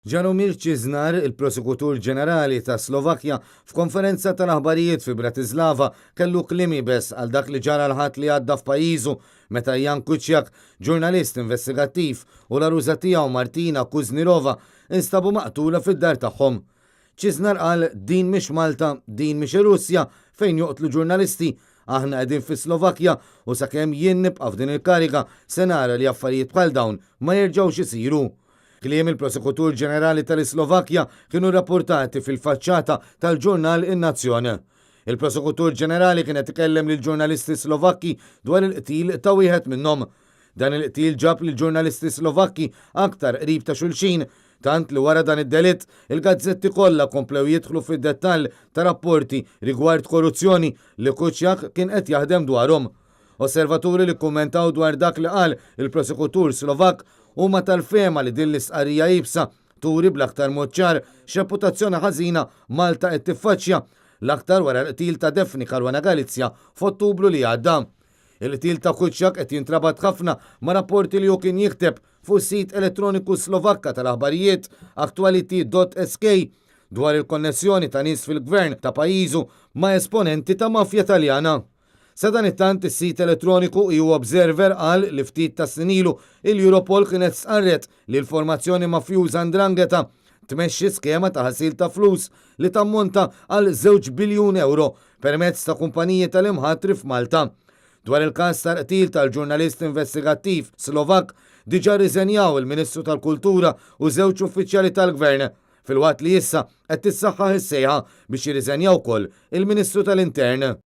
Jaromir Čižnar, il-prosekutur ġenerali ta' Slovakkja, f'konferenza tal-aħbarijiet fi Bratislava kellu klimi bes għal dak li ġara l-ħadd li għadda f'pajjiżu meta Jan Kuciak, ġurnalist investigattiv, u l-aruża tiegħu Martina Kuznirova instabu maqtula fid-dar tagħhom. Čižnar qal din mhix Malta, din mhix Russja fejn joqtlu ġurnalisti, aħna qegħdin fi Slovakkja u sakemm jien nibqa' f'din il-kariga se nara li affarijiet bħal dawn ma jerġgħux isiru. Kliem il-prosekutur ġenerali tal-Slovakkja kienu rapportati fil-faċċata tal-ġurnal In-Nazzjon. Il-prosekutur ġenerali kien qed ikellem lil ġurnalisti Slovakki dwar il-qtil ta' wieħed minnhom. Dan il-qtil ġab lil ġurnalisti Slovakki aktar qrib ta' xulxin, tant li wara dan id-delitt il-gazzetti kollha komplew jidħlu fid-dettall ta' rapporti rigward korruzzjoni li Kuciak kien qed jaħdem dwarhom. Osservaturi li kummentaw dwar dak li qal il-prosekutur Slovak huma tal-fema li din l-istqarrija jibsa turi bl-aktar mod ċar x'reputazzjoni ħażina Malta qed tiffaċċja l-aktar wara l-qtil ta' Defni Caruana Galizja f'Ottubru li għadda. Il-qtil ta' Kuciak qed jintrabat ħafna ma' rapporti li hu kien jikteb fuq sit elettroniku Slovakka tal-aħbarijiet Actuality.sk dwar il-konnessjoni ta' nies fil-gvern ta' pajjiżu ma' esponenti ta' mafja Taljana. Sa dan it-tant is-sit elettroniku EU Observer qal li ftit ta' snilu il-Europol kienet sqarret li l-formazzjoni mafjuża 'Ndrangheta tmexxi skema ta' ħasil ta' flus li tammonta għal 2 biljun euro permezz ta' kumpaniji tal-imħatri f'Malta. Dwar il-każ tal-qtil tal-ġurnalist investigattiv Slovak diġà riżenjaw il-Ministru tal-Kultura u żewġ uffiċjali tal-Gvern fil-waqt li issa qed tissaħħaħ is-sejħa biex jirriżenjaw ukoll il-Ministru tal-Intern.